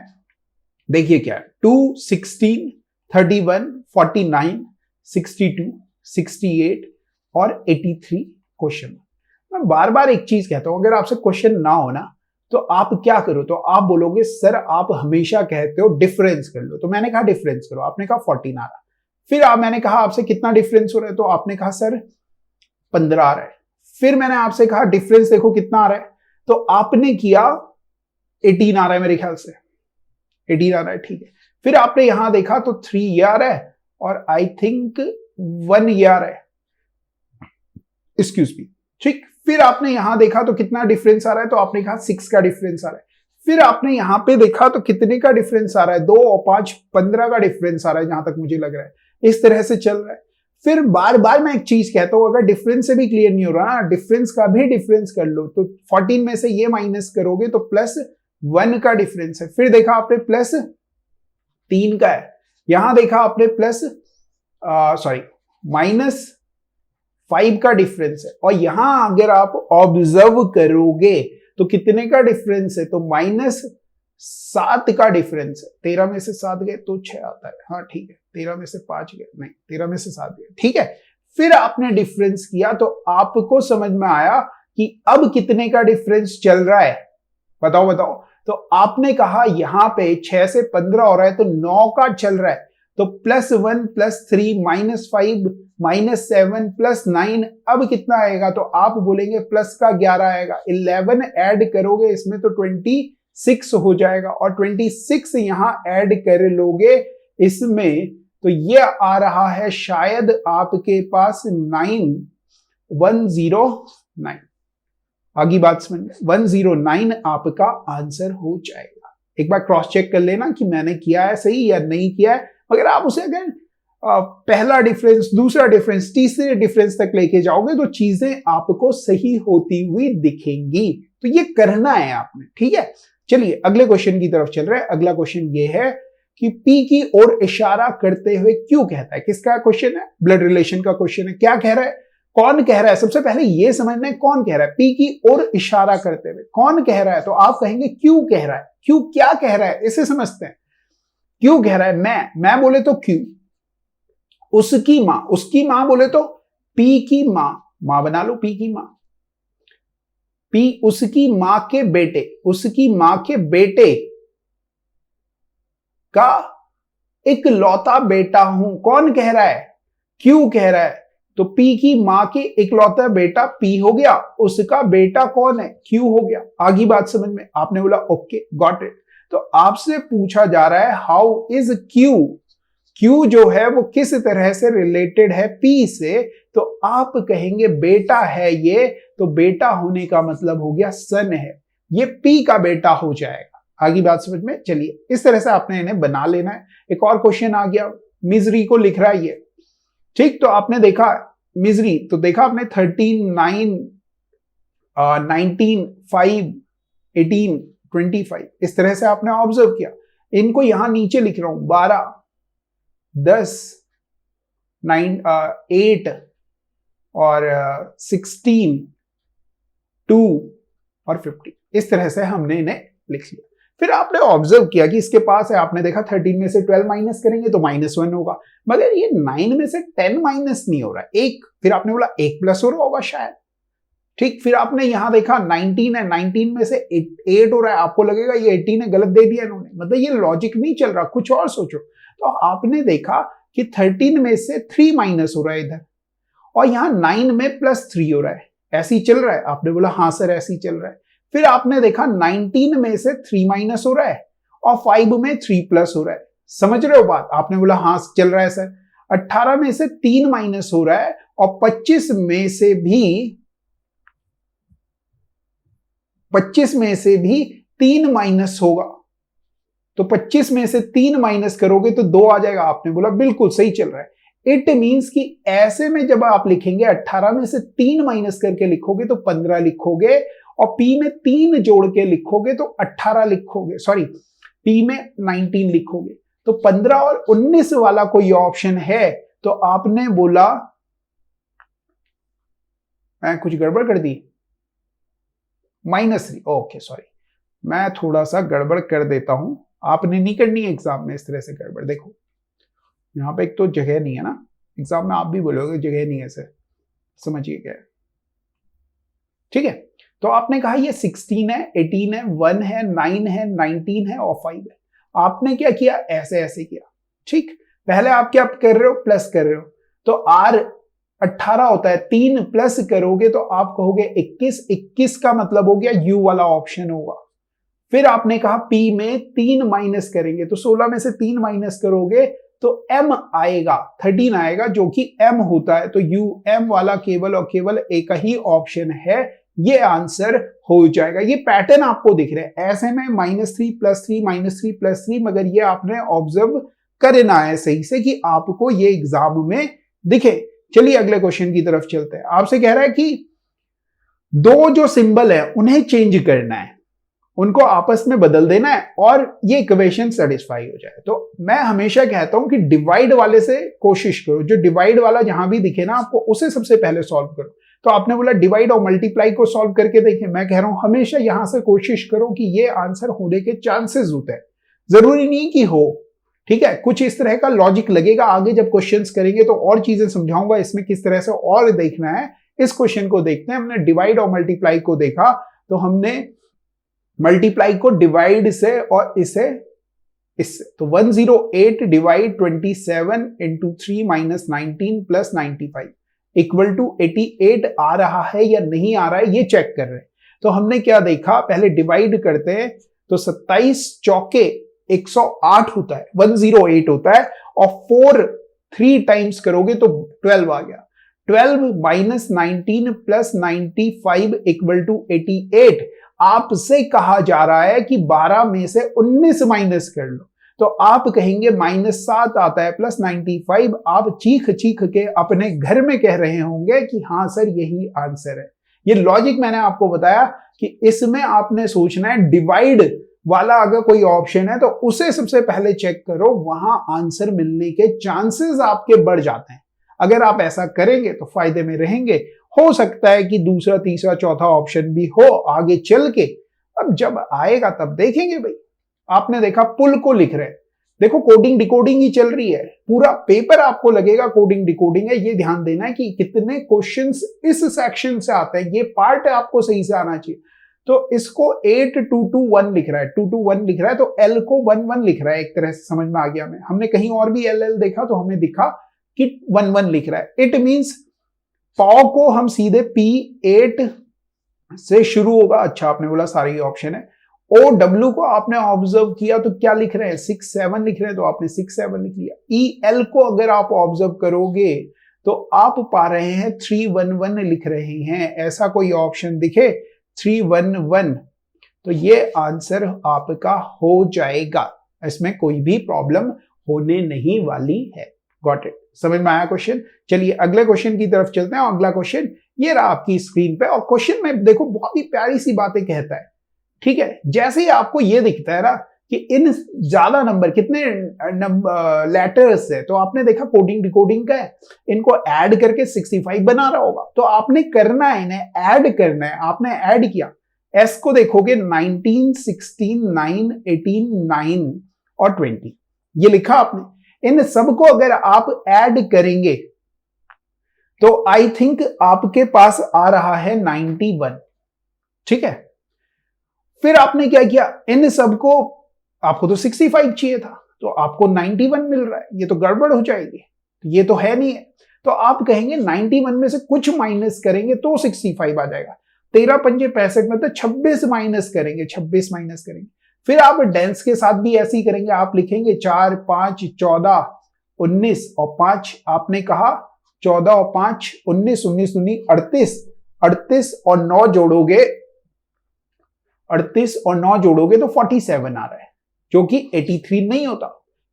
देखिए क्या है, 2, 16, 31, 49, 62, 68 और 83 क्वेश्चन। मैं बार बार एक चीज कहता हूं, अगर आपसे क्वेश्चन ना हो ना तो आप क्या करो, तो आप बोलोगे सर आप हमेशा कहते हो डिफरेंस कर लो, तो मैंने कहा डिफरेंस करो, आपने कहा 14 आ रहा। फिर मैंने कहा आपसे कितना डिफरेंस हो रहा है, तो आपने कहा सर 15 आ रहा है। फिर मैंने आपसे कहा डिफरेंस देखो कितना आ रहा है, तो आपने किया 18 आ रहा है, मेरे ख्याल से 18 आ रहा है, ठीक है। फिर आपने यहां देखा तो 3 ये आ रहा है और आई थिंक 1 ये आ रहा है, एक्सक्यूज मी, ठीक। फिर आपने यहां देखा तो कितना डिफरेंस आ रहा है, तो आपने कहा 6 का डिफरेंस आ रहा है। फिर आपने यहां पे देखा तो कितने का डिफरेंस आ रहा है, 2 और 5 15 का डिफरेंस आ रहा है, जहां तक मुझे लग रहा है इस तरह से चल रहा है। फिर बार बार मैं एक चीज कहता हूं, अगर डिफरेंस से भी क्लियर नहीं हो रहा ना, डिफरेंस का भी डिफरेंस कर लो, तो 14 में से ये माइनस करोगे तो +1 का डिफरेंस है। फिर देखा आपने +3 का है, यहां देखा आपने -5 का डिफरेंस है, और यहां अगर आप ऑब्जर्व करोगे तो कितने का डिफरेंस है, तो -7 का डिफरेंस है। 13 में से 7 गए तो 6 आता है, हाँ ठीक है। 13 में से 5 गए, नहीं 13 में से 7 गए, ठीक है। फिर आपने डिफरेंस किया तो आपको समझ में आया कि अब कितने का डिफरेंस चल रहा है, बताओ बताओ। तो आपने कहा यहां पे 6 से 15 हो रहा है तो 9 का चल रहा है, तो +1 +3 -5 -7 +9 अब कितना आएगा, तो आप बोलेंगे प्लस का 11 आएगा। 11 ऐड करोगे इसमें तो 26 हो जाएगा, और 26 यहां ऐड कर लोगे इसमें तो ये आ रहा है शायद आपके पास 9109। आगे बात समझ में, 109 आपका आंसर हो जाएगा। एक बार क्रॉस चेक कर लेना कि मैंने किया है सही या नहीं किया है। अगर आप उसे अगर पहला डिफरेंस, दूसरा डिफरेंस, तीसरे डिफरेंस तक लेके जाओगे तो चीजें आपको सही होती हुई दिखेंगी। तो ये करना है आपने, ठीक है। चलिए अगले क्वेश्चन की तरफ चल रहे हैं। अगला क्वेश्चन ये है कि पी की ओर इशारा करते हुए क्यों कहता है। किसका क्वेश्चन है, ब्लड रिलेशन का क्वेश्चन है। क्या कह रहा है, कौन कह रहा है, सबसे पहले यह समझना है कौन कह रहा है। पी की ओर इशारा करते हुए कौन कह रहा है, तो आप कहेंगे क्यों कह रहा है। क्यों क्या कह रहा है, इसे समझते हैं। क्यों कह रहा है, मैं बोले तो क्यों, उसकी मां बोले तो पी की मां बना लो, पी की मां, पी उसकी मां के बेटे, उसकी मां के बेटे का इकलौता बेटा हूं। कौन कह रहा है, क्यों कह रहा है, तो पी की मां के इकलौता बेटा पी हो गया, उसका बेटा कौन है, क्यू हो गया। आगे बात समझ में, आपने बोला ओके गॉट इट। तो आपसे पूछा जा रहा है हाउ इज क्यू, क्यू जो है वो किस तरह से रिलेटेड है पी से, तो आप कहेंगे बेटा है ये, तो बेटा होने का मतलब हो गया सन है, ये पी का बेटा हो जाएगा। आगे बात समझ में, चलिए इस तरह से आपने इन्हें बना लेना है। एक और क्वेश्चन आ गया, मिजरी को लिख रहा है ये, ठीक। तो आपने देखा मिजरी, तो देखा आपने 13, 9, 19, 5, 18, 25 इस तरह से आपने ऑब्जर्व किया। इनको यहां नीचे लिख रहा हूं, 12, 10, 9, 8 और 16, 2 और 50 इस तरह से हमने इन्हें लिख लिया। फिर आपने ऑब्जर्व किया कि इसके पास है, आपने देखा 13 में से 12 माइनस करेंगे तो -1 होगा, मगर ये 9 में से 10 माइनस नहीं हो रहा है, एक, फिर आपने बोला 1 प्लस हो रहा होगा शायद, ठीक। फिर आपने यहां देखा 19 है, 19 में से 8 हो रहा है, आपको लगेगा ये 18 है, गलत दे दिया इन्होंने, मतलब ये लॉजिक नहीं चल रहा, कुछ और सोचो। तो आपने देखा कि 13 में से 3 माइनस हो रहा है इधर, और यहां 9 में +3 हो रहा है, ऐसे ही चल रहा है। आपने बोला हाँ सर ऐसे ही चल रहा है। फिर आपने देखा 19 में से 3 माइनस हो रहा है और 5 में 3 प्लस हो रहा है, समझ रहे हो बात। आपने बोला हाँ चल रहा है सर। 18 में से 3 माइनस हो रहा है और 25 में से भी 3 माइनस होगा, तो 25 में से 3 माइनस करोगे तो 2 आ जाएगा। आपने बोला बिल्कुल सही चल रहा है। इट मींस कि ऐसे में जब आप लिखेंगे 18 में से 3 माइनस करके लिखोगे तो 15 लिखोगे, और पी में 3 जोड़ के लिखोगे तो 18 लिखोगे, सॉरी पी में 19 लिखोगे, तो 15 और 19 वाला कोई ऑप्शन है। तो आपने बोला मैं कुछ गड़बड़ कर दी, -3, ओके सॉरी, मैं थोड़ा सा गड़बड़ कर देता हूं, आपने नहीं करनी है एग्जाम में इस तरह से गड़बड़। देखो यहाँ पे एक तो जगह नहीं है ना, एग्जाम में आप भी बोलोगे जगह नहीं है सर, समझिए क्या है। ठीक है, तो आपने कहा ये 16 है, 18 है, 1 है, 9 है, 19 है और 5 है। आपने क्या किया, ऐसे ऐसे किया। ठीक, पहले आप क्या कर रहे हो, प्लस कर रहे हो, तो R 18 होता है, 3 प्लस करोगे तो आप कहोगे 21, 21 का मतलब हो गया U वाला ऑप्शन होगा। फिर आपने कहा P में 3 माइनस करेंगे, तो 16 में से 3 माइनस करोगे तो M आएगा, 13 आएगा जो कि M होता है, तो U M वाला केवल और केवल एक ही ऑप्शन है, ये आंसर हो जाएगा। ये पैटर्न आपको दिख रहा है, ऐसे में -3 +3 -3 +3, मगर ये आपने ऑब्जर्व करना है सही से कि आपको ये एग्जाम में दिखे। चलिए अगले क्वेश्चन की तरफ चलते हैं। आपसे कह रहा है कि दो जो सिंबल है उन्हें चेंज करना है, उनको आपस में बदल देना है और ये इक्वेशन सेटिस्फाई हो जाए। तो मैं हमेशा कहता हूं कि डिवाइड वाले से कोशिश करो, जो डिवाइड वाला जहां भी दिखे ना आपको उसे सबसे पहले सॉल्व करो। तो आपने बोला डिवाइड और मल्टीप्लाई को सॉल्व करके देखिए, मैं कह रहा हूं हमेशा यहां से कोशिश करो कि ये आंसर होने के चांसेस होते हैं, जरूरी नहीं कि हो। ठीक है, कुछ इस तरह का लॉजिक लगेगा, आगे जब क्वेश्चंस करेंगे तो और चीजें समझाऊंगा इसमें किस तरह से और देखना है। इस क्वेश्चन को देखते हैं, हमने डिवाइड और मल्टीप्लाई को देखा, तो हमने मल्टीप्लाई को डिवाइड से और इसे इससे, तो 108 divide 27 into 3 minus 19 plus 95 equal to 88 आ रहा है या नहीं आ रहा है, ये चेक कर रहे हैं। तो हमने क्या देखा, पहले डिवाइड करते हैं, तो 27 चौके 108 होता है, 108 होता है, और 4 3 टाइम्स करोगे तो 12 आ गया। 12 माइनस 19 प्लस 95 इक्वल टू 88। आपसे कहा जा रहा है कि 12 में से 19 माइनस कर लो, तो आप कहेंगे -7 आता है प्लस 95। आप चीख चीख के अपने घर में कह रहे होंगे कि हाँ सर यही आंसर है। ये लॉजिक मैंने आपको बताया कि इसमें आपने सोचना है डिवाइड वाला अगर कोई ऑप्शन है तो उसे सबसे पहले चेक करो, वहां आंसर मिलने के चांसेस आपके बढ़ जाते हैं। अगर आप ऐसा करेंगे तो फायदे में रहेंगे। हो सकता है कि दूसरा तीसरा चौथा ऑप्शन भी हो आगे चल के, अब जब आएगा तब देखेंगे। भाई आपने देखा पुल को लिख रहे हैं, देखो कोडिंग डिकोडिंग ही चल रही है, पूरा पेपर आपको लगेगा कोडिंग डिकोडिंग है। ये ध्यान देना है कि कितने क्वेश्चंस इस सेक्शन से आते हैं, ये पार्ट आपको सही से आना चाहिए। तो इसको 8221 लिख रहा है, 221 लिख रहा है, तो L को 11 लिख रहा है, एक तरह से समझ में आ गया। हमें हमने कहीं और भी LL देखा तो हमें दिखा कि 11 लिख रहा है। इट मींस पाव को हम सीधे P8 से शुरू होगा। अच्छा आपने बोला सारे ही ऑप्शन है। OW को आपने ऑब्जर्व किया तो क्या लिख रहे हैं, 6 7 लिख रहे हैं, तो आपने 6 7 लिख लिया। EL को अगर आप ऑब्जर्व करोगे तो आप पा रहे हैं 311 लिख रहे हैं। ऐसा कोई ऑप्शन दिखे 311, तो ये आंसर आपका हो जाएगा, इसमें कोई भी प्रॉब्लम होने नहीं वाली है। गॉट इट, समझ में आया क्वेश्चन। चलिए अगले क्वेश्चन की तरफ चलते हैं। अगला क्वेश्चन ये रहा आपकी स्क्रीन पे, और क्वेश्चन में देखो बहुत ही प्यारी सी बातें कहता है। ठीक है, जैसे ही आपको ये दिखता है ना कि इन ज्यादा नंबर कितने लेटर्स है, तो आपने देखा कोडिंग डिकोडिंग का है, इनको ऐड करके 65 बना रहा होगा। तो आपने करना है, इन्हें ऐड करना है। आपने ऐड किया, एस को देखोगे 19 16 9 18 9 और 20, ये लिखा आपने। इन सबको अगर आप ऐड करेंगे तो आई थिंक आपके पास आ रहा है 91। ठीक है, फिर आपने क्या किया, इन सबको, आपको तो 65 चाहिए था तो आपको 91 मिल रहा है, ये तो गड़बड़ हो जाएगी, ये तो है नहीं है। तो आप कहेंगे 91 में से कुछ माइनस करेंगे तो 65 आ जाएगा। 13 पंजे 65 में तो 26 माइनस करेंगे, 26 माइनस करेंगे। फिर आप डेंस के साथ भी ऐसे ही करेंगे, आप लिखेंगे 4 5 14 19 और 5, आपने कहा 14 और 5 19 19 19 38, 38 और 9 जोड़ोगे, 38 और 9 जोड़ोगे तो 47 आ रहा है, जो कि 83 नहीं होता।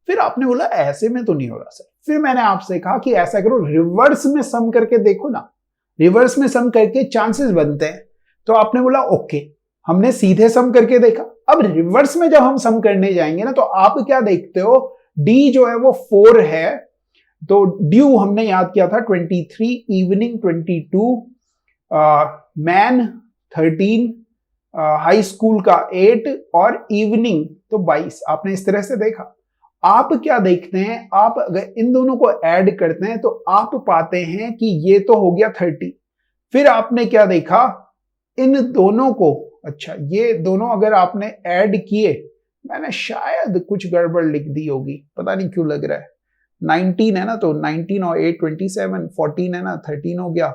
फिर आपने बोला ऐसे में तो नहीं हो रहा सर। फिर मैंने आपसे कहा कि ऐसा करो, रिवर्स में सम करके देखो ना, रिवर्स में सम करके चांसेस बनते हैं। तो आपने बोला ओके, हमने सीधे सम करके देखा। अब रिवर्स में जब हम सम करने जाएंगे ना, तो आप क्या देखते हो, डी जो है वो 4 है, तो ड्यू हमने याद किया था 23, इवनिंग 22, मैन 13, हाई स्कूल का 8 और इवनिंग तो 22। आपने इस तरह से देखा। आप क्या देखते हैं, आप अगर इन दोनों को ऐड करते हैं तो आप पाते हैं कि ये तो हो गया 30। फिर आपने क्या देखा, इन दोनों को, अच्छा ये दोनों अगर आपने ऐड किए, मैंने शायद कुछ गड़बड़ लिख दी होगी, पता नहीं क्यों लग रहा है। 19 है ना, तो 19 और 8 27, 14 है ना, 13 हो गया।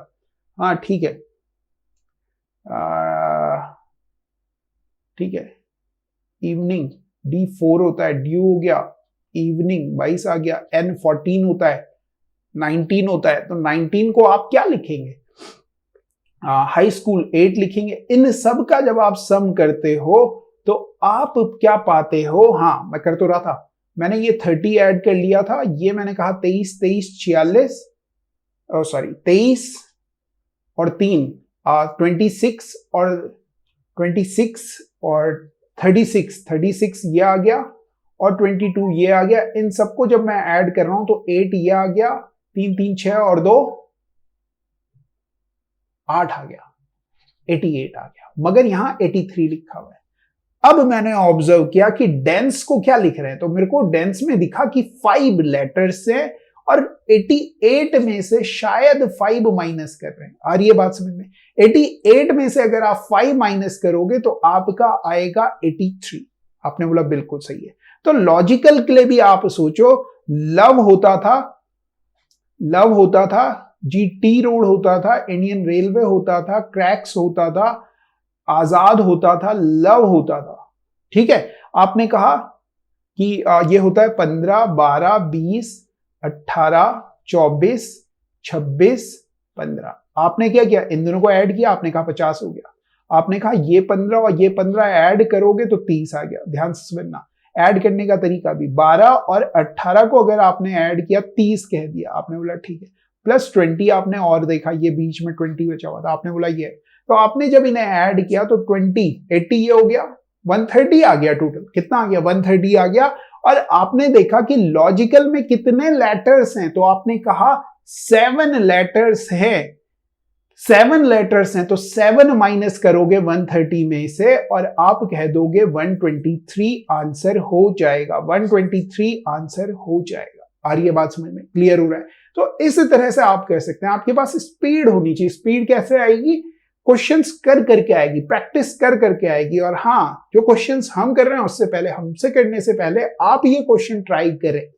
हाँ ठीक है, ठीक है। इवनिंग D4 होता है, ड्यू हो गया, इवनिंग 22 आ गया, N 14 होता है, 19 होता है, तो 19 को आप क्या लिखेंगे, हाई स्कूल 8 लिखेंगे। इन सब का जब आप सम करते हो तो आप क्या पाते हो, हाँ मैं कर तो रहा था, मैंने ये 30 ऐड कर लिया था, ये मैंने कहा 23 23 46, सॉरी 23 और 3 26 और 26 और 36 ये आ गया और 22 ये आ गया। इन सबको जब मैं ऐड कर रहा हूं तो 8 ये आ गया, 3 3 6 और 2 8 आ गया, 88 आ गया, मगर यहां 83 लिखा हुआ है। अब मैंने ऑब्जर्व किया कि डेंस को क्या लिख रहे हैं, तो मेरे को डेंस में दिखा कि 5 लेटर्स है और 88 में से शायद 5 माइनस कर रहे हैं। आ रही है बात समझ में? 88 में से अगर आप 5 माइनस करोगे तो आपका आएगा 83। आपने बोला बिल्कुल सही है। तो लॉजिकल के लिए भी आप सोचो, लव होता था, GT रोड होता था, इंडियन रेलवे होता था, क्रैक्स होता था, आजाद होता था, लव होता था। ठीक है, आपने कहा कि ये होता है 15 12 20 18 24 26 15। आपने क्या किया, इन दोनों को ऐड किया, आपने कहा 50 हो गया। आपने कहा ये 15 और ये 15 ऐड करोगे तो 30 आ गया। ध्यान से समझना, ऐड करने का तरीका भी 12 और 18 को अगर आपने ऐड किया 30 कह दिया। आपने बोला ठीक है, प्लस 20 आपने और देखा, ये बीच में 20 बचा हुआ था, आपने बोला ये। तो आपने जब इन्हें ऐड किया तो 20 80 ये हो गया, 130 आ गया। टोटल कितना आ गया, 130 आ गया। और आपने देखा कि लॉजिकल में कितने लेटर्स हैं, तो आपने कहा 7 लेटर्स हैं। 7 लेटर्स हैं तो 7 माइनस करोगे 130 में से और आप कह दोगे 123 आंसर हो जाएगा। 123 आंसर हो जाएगा। आ रही है बात समझ में? क्लियर हो रहा है? तो इस तरह से आप कह सकते हैं, आपके पास स्पीड होनी चाहिए। स्पीड कैसे आएगी? क्वेश्चंस कर करके आएगी, प्रैक्टिस कर करके आएगी। और हाँ, जो क्वेश्चंस हम कर रहे हैं उससे पहले, हमसे करने से पहले आप ये क्वेश्चन ट्राई करें।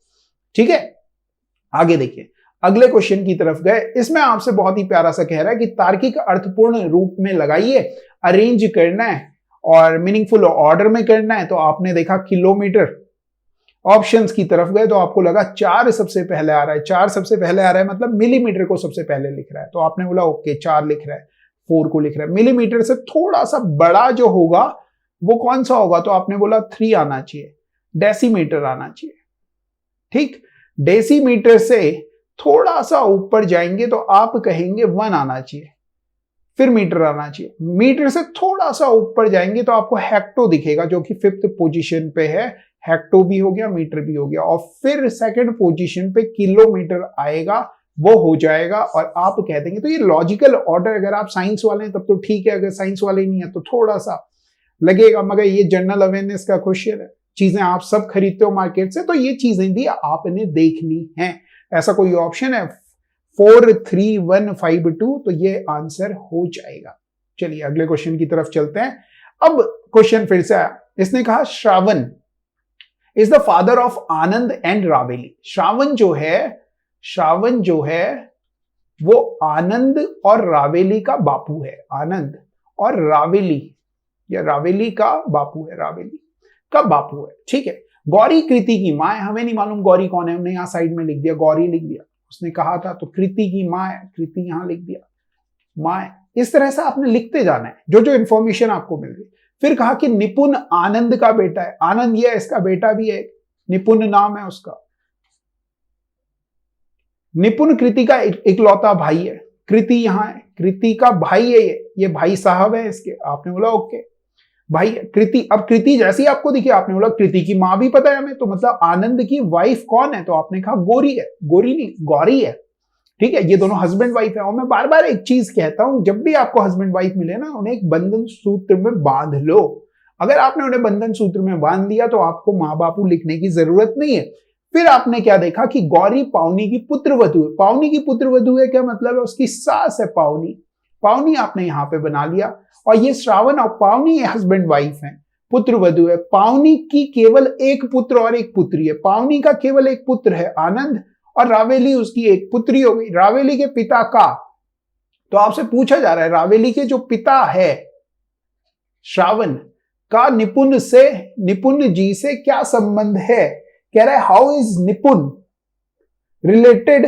ठीक है, आगे देखिए, अगले क्वेश्चन की तरफ गए। इसमें आपसे बहुत ही प्यारा सा कह रहा है कि तार्किक अर्थपूर्ण रूप में लगाइए, अरेंज करना है और मीनिंगफुल ऑर्डर में करना है। तो आपने देखा किलोमीटर, ऑप्शंस की तरफ गए तो आपको लगा 4 सबसे पहले आ रहा है। 4 सबसे पहले आ रहा है मतलब मिलीमीटर को सबसे पहले लिख रहा है। तो आपने बोला ओके 4 लिख रहा है, 4 को लिख रहा है। मिलीमीटर से थोड़ा सा बड़ा जो होगा वो कौन सा होगा, तो आपने बोला 3 आना चाहिए, डेसीमीटर आना चाहिए। ठीक, डेसीमीटर से थोड़ा सा ऊपर जाएंगे तो आप कहेंगे 1 आना चाहिए, फिर मीटर आना चाहिए। मीटर से थोड़ा सा ऊपर जाएंगे तो आपको हेक्टो दिखेगा जो कि 5th पोजीशन पे है। हेक्टो भी हो गया, मीटर भी हो गया, और फिर 2nd पोजीशन पे किलोमीटर आएगा, वो हो जाएगा। और आप कह देंगे, तो ये लॉजिकल ऑर्डर, अगर आप साइंस वाले हैं तब तो ठीक है, अगर साइंस वाले नहीं है तो थोड़ा सा लगेगा, मगर ये जनरल अवेयरनेस का क्वेश्चन है। चीजें आप सब खरीदते हो मार्केट से, तो ये चीजें भी आपने देखनी है। ऐसा कोई ऑप्शन है 4 3 1 5 2, तो ये आंसर हो जाएगा। चलिए अगले क्वेश्चन की तरफ चलते हैं। अब क्वेश्चन फिर से आया, इसने कहा Shravan is the father of Anand and Raveli. Shravan जो है वो आनंद और रावेली का बापू है। आनंद और रावेली, या रावेली का बापू है, रावेली का बापू है। ठीक है, गौरी कृति की मां है। हमें नहीं मालूम गौरी कौन है, हमने यहां साइड में लिख दिया, गौरी लिख दिया। उसने कहा था तो कृति की मां है, कृति यहां लिख दिया, मां है। इस तरह से आपने लिखते जाना है जो जो इंफॉर्मेशन आपको मिल रही। फिर कहा कि निपुण आनंद का बेटा है। आनंद ये है, इसका बेटा भी है, निपुण नाम है उसका। निपुण कृति का इकलौता भाई है। कृति यहां है, कृति का भाई है, ये भाई साहब है इसके। आपने बोला ओके भाई कृति। अब कृति जैसी आपको दिखी, आपने बोला कृति की मां भी पता है हमें, तो मतलब आनंद की वाइफ कौन है, तो आपने कहा गोरी है, गोरी नहीं गौरी है। ठीक है, ये दोनों हस्बैंड वाइफ है। और मैं बार बार एक चीज कहता हूं, जब भी आपको हस्बैंड वाइफ मिले ना, उन्हें एक बंधन सूत्र में बांध लो। अगर आपने उन्हें बंधन सूत्र में बांध दिया तो आपको माँ बापू लिखने की जरूरत नहीं है। फिर आपने क्या देखा कि गौरी पावनी की पुत्र वधू है। पावनी की पुत्र वधू है, क्या मतलब है? उसकी सास है पावनी। पावनी आपने यहां पे बना लिया। और ये श्रावण और पावनी हस्बैंड वाइफ है, पुत्र वधू है। पावनी की केवल एक पुत्र और एक पुत्री है। पावनी का केवल एक पुत्र है आनंद, और रावेली उसकी एक पुत्री हो गई। रावेली के पिता का, तो आपसे पूछा जा रहा है रावेली के जो पिता है श्रावण का निपुण जी से क्या संबंध है। कह रहा है हाउ इज निपुण रिलेटेड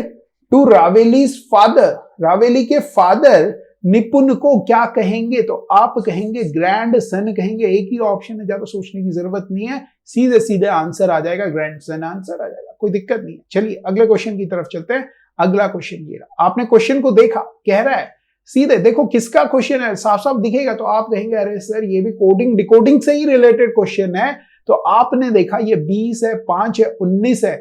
टू रावेलीज फादर। रावेली के फादर निपुण को क्या कहेंगे? तो आप कहेंगे ग्रैंड सन कहेंगे। एक ही ऑप्शन है, ज्यादा सोचने की जरूरत नहीं है, सीधे सीधे आंसर आ जाएगा, ग्रैंड सन आंसर आ जाएगा, कोई दिक्कत नहीं है। चलिए अगले क्वेश्चन की तरफ चलते हैं। अगला क्वेश्चन ये रहा। आपने क्वेश्चन को देखा, कह रहा है सीधे देखो किसका क्वेश्चन है, साफ साफ दिखेगा। तो आप कहेंगे अरे सर ये भी कोडिंग डिकोडिंग से ही रिलेटेड क्वेश्चन है। तो आपने देखा ये 20 है, 5 है, 19 है,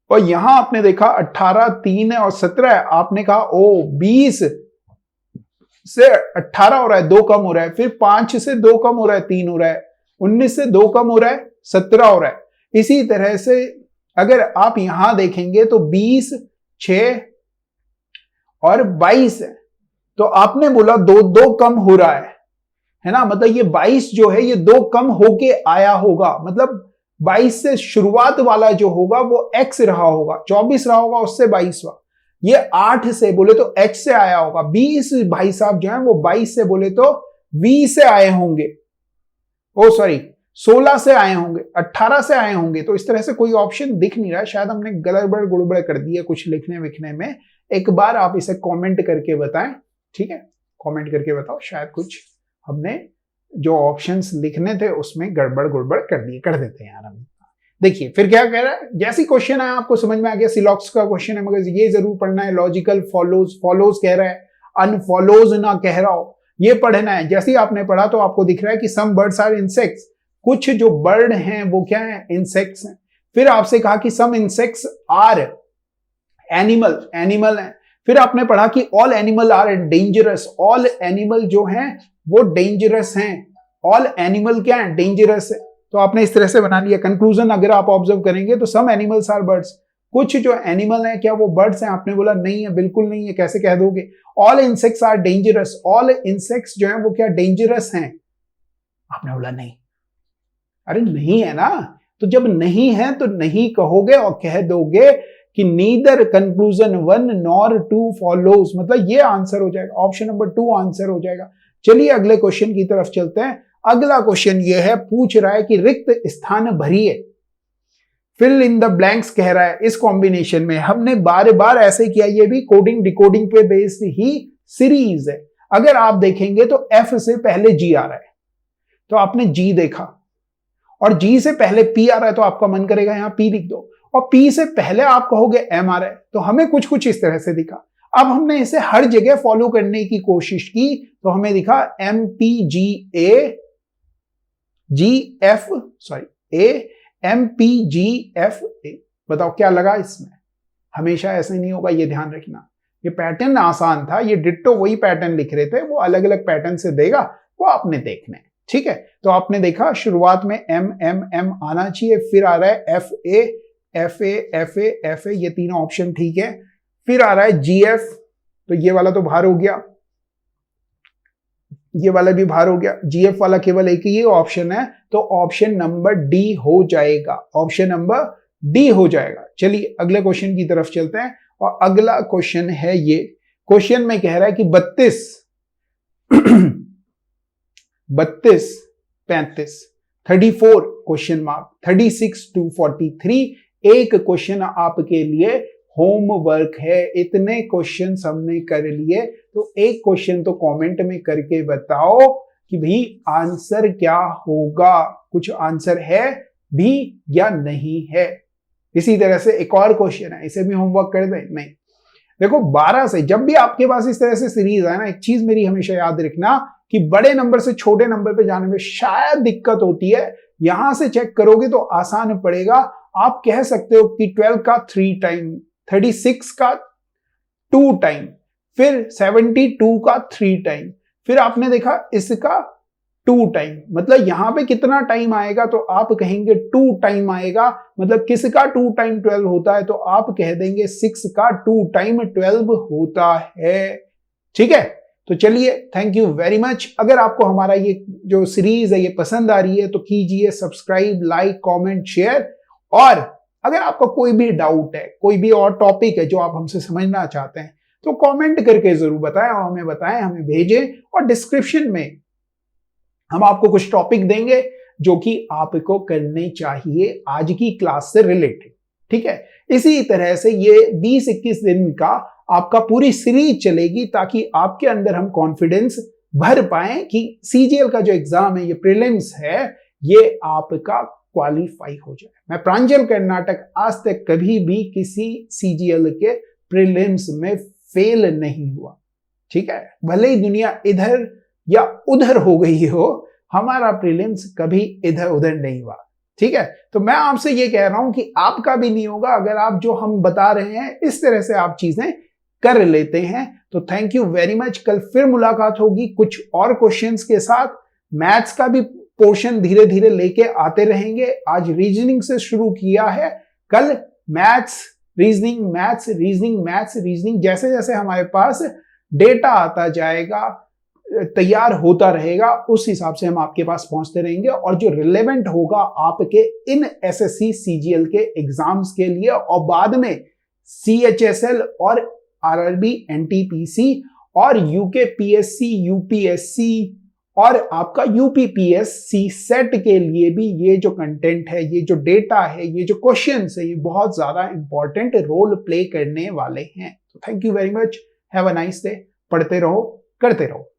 और यहां आपने देखा 18, 3 है और 17 है। आपने कहा ओ 20 से 18 हो रहा है, 2 कम हो रहा है, फिर 5 से 2 कम हो रहा है, 3 हो रहा है, 19 से 2 कम हो रहा है, 17 हो रहा है। इसी तरह से अगर आप यहां देखेंगे तो 20, 6 और 22 है। तो आपने बोला 2 कम हो रहा है ना, मतलब ये 22 जो है ये 2 कम होके आया होगा। मतलब 22 से शुरुआत वाला जो होगा वो x रहा होगा, 24 रहा होगा, उससे 22वां। ये 8 से बोले तो h से आया होगा। 20 भाई साहब जो है वो 22 से बोले तो v से आए होंगे, ओ सॉरी 16 से आए होंगे, 18 से आए होंगे। तो इस तरह से कोई ऑप्शन दिख नहीं रहा है, शायद हमने गड़बड़ गुड़बड़ कर दी है कुछ लिखने विखने में। एक बार आप इसे कमेंट करके बताएं, ठीक है, कमेंट करके बताओ, शायद कुछ हमने जो ऑप्शंस लिखने थे उसमें गड़बड़ गुड़बड़ कर देते हैं यार हम। देखिए फिर क्या कह रहा है, जैसी क्वेश्चन है आपको समझ में आ गया, सिलॉक्स का क्वेश्चन है, मगर ये जरूर पढ़ना है। लॉजिकल फॉलोज कह रहा है, अनफॉलोज ना कह रहा हो, ये पढ़ना है। जैसे ही आपने पढ़ा तो आपको दिख रहा है कि सम बर्ड्स आर इंसेक्ट्स, कुछ जो बर्ड हैं वो क्या है, इंसेक्ट्स हैं। फिर आपसे कहा कि सम इंसेक्ट्स आर एनिमल है। फिर आपने पढ़ा कि all animal are dangerous, all animal जो हैं वो डेंजरस हैं। ऑल एनिमल क्या है, डेंजरस है। तो आपने इस तरह से बना लिया। कंक्लूजन अगर आप ऑब्जर्व करेंगे तो सम एनिमल्स आर बर्ड्स, कुछ जो एनिमल है क्या वो बर्ड्स हैं? आपने बोला नहीं है, बिल्कुल नहीं है, कैसे कह दोगे? All insects are dangerous, all insects जो है वो क्या डेंजरस हैं? आपने बोला नहीं। अरे नहीं है ना, तो जब नहीं है तो नहीं कहोगे और कह दोगे कि नीदर कंक्लूजन 1 नॉर 2 फॉलोज, मतलब ये आंसर हो जाएगा, ऑप्शन नंबर 2 आंसर हो जाएगा। चलिए अगले क्वेश्चन की तरफ चलते हैं। अगला क्वेश्चन ये है, पूछ रहा है कि रिक्त स्थान भरिए, फिल इन द ब्लैंक्स कह रहा है। इस कॉम्बिनेशन में हमने बार बार ऐसे किया, ये भी कोडिंग डिकोडिंग पे बेस्ड ही सीरीज है। अगर आप देखेंगे तो एफ से पहले जी आ रहा है, तो आपने जी देखा, और जी से पहले पी आ रहा है, तो आपका मन करेगा यहां पी लिख दो, और पी से पहले आप कहोगे एम आ रहा है, तो हमें कुछ कुछ इस तरह से दिखा। अब हमने इसे हर जगह फॉलो करने की कोशिश की, तो हमें दिखा M P G A G F sorry A M P G F A. बताओ क्या लगा इसमें? हमेशा ऐसे नहीं होगा, ये ध्यान रखना। ये पैटर्न आसान था, ये डिट्टो वही पैटर्न लिख रहे थे, वो अलग अलग पैटर्न से देगा, वो आपने देखना है, ठीक है। तो आपने देखा शुरुआत में एम एम एम आना चाहिए, फिर आ रहा है F A F A F A F A, ये तीनों ऑप्शन ठीक है। फिर आ रहा है जी एफ, तो ये वाला तो बाहर हो गया, ये वाला भी बाहर हो गया। जीएफ वाला केवल एक ही ऑप्शन है, तो ऑप्शन नंबर डी हो जाएगा, ऑप्शन नंबर डी हो जाएगा। चलिए अगले क्वेश्चन की तरफ चलते हैं, और अगला क्वेश्चन है ये। क्वेश्चन में कह रहा है कि 32 35 34 क्वेश्चन मार्क 36 to 43 एक क्वेश्चन आपके लिए होमवर्क है। इतने क्वेश्चन हमने कर लिए, तो एक क्वेश्चन तो कमेंट में करके बताओ कि भाई आंसर क्या होगा, कुछ आंसर है भी या नहीं है। इसी तरह से एक और क्वेश्चन है, इसे भी होमवर्क कर दें? नहीं। देखो 12 से जब भी आपके पास इस तरह से सीरीज है ना, एक चीज मेरी हमेशा याद रखना कि बड़े नंबर से छोटे नंबर पे जाने में शायद दिक्कत होती है। यहां से चेक करोगे तो आसान पड़ेगा। आप कह सकते हो कि 12 का 3 टाइम, 36 का 2 टाइम, फिर 72 का 3 टाइम, फिर आपने देखा इसका 2 टाइम, मतलब यहां पे कितना टाइम आएगा, तो आप कहेंगे 2 टाइम आएगा। मतलब किसका 2 टाइम 12 होता है, तो आप कह देंगे 6 का 2 टाइम 12 होता है। ठीक है, तो चलिए, थैंक यू वेरी मच। अगर आपको हमारा ये जो सीरीज है ये पसंद आ रही है तो कीजिए सब्सक्राइब, लाइक, कमेंट, शेयर। और अगर आपका कोई भी डाउट है, कोई भी और टॉपिक है जो आप हमसे समझना चाहते हैं, तो कमेंट करके जरूर बताएं और हमें बताएं, हमें भेजें। और डिस्क्रिप्शन में हम आपको कुछ टॉपिक देंगे जो कि आपको करने चाहिए आज की क्लास से रिलेटेड। ठीक है, इसी तरह से ये 20-21 दिन का आपका पूरी सीरीज चलेगी ताकि आपके अंदर हम कॉन्फिडेंस भर पाए कि सीजीएल का जो एग्जाम है, ये प्रीलिम्स है, ये आपका क्वालिफाई हो जाए। मैं प्रांजल कर्नाटक आज तक कभी भी किसी सीजीएल के प्रीलिम्स में फेल नहीं हुआ। ठीक है, भले ही दुनिया इधर या उधर हो गई हो, हमारा प्रीलिम्स कभी इधर उधर नहीं हुआ। ठीक है, तो मैं आपसे ये कह रहा हूं कि आपका भी नहीं होगा अगर आप जो हम बता रहे हैं इस तरह से आप चीजें कर लेते हैं। तो थैंक यू वेरी मच। कल फिर मुलाकात होगी कुछ और क्वेश्चंस के साथ। मैथ्स का भी पोर्शन धीरे धीरे लेके आते रहेंगे। आज रीजनिंग से शुरू किया है, कल maths reasoning, maths reasoning, maths reasoning, जैसे जैसे हमारे पास डेटा आता जाएगा, तैयार होता रहेगा, उस हिसाब से हम आपके पास पहुंचते रहेंगे। और जो रिलेवेंट होगा आपके इन एसएससी सीजीएल के एग्जाम्स के लिए, और बाद में सीएचएसएल और आरआरबी, एनटीपीसी और यूकेपीएससी, यूपीएससी और आपका यूपीपीएससी सेट के लिए भी ये जो कंटेंट है, ये जो डेटा है, ये जो क्वेश्चंस है, ये बहुत ज्यादा इंपॉर्टेंट रोल प्ले करने वाले हैं। तो thank you very much, have a nice day. पढ़ते रहो, करते रहो।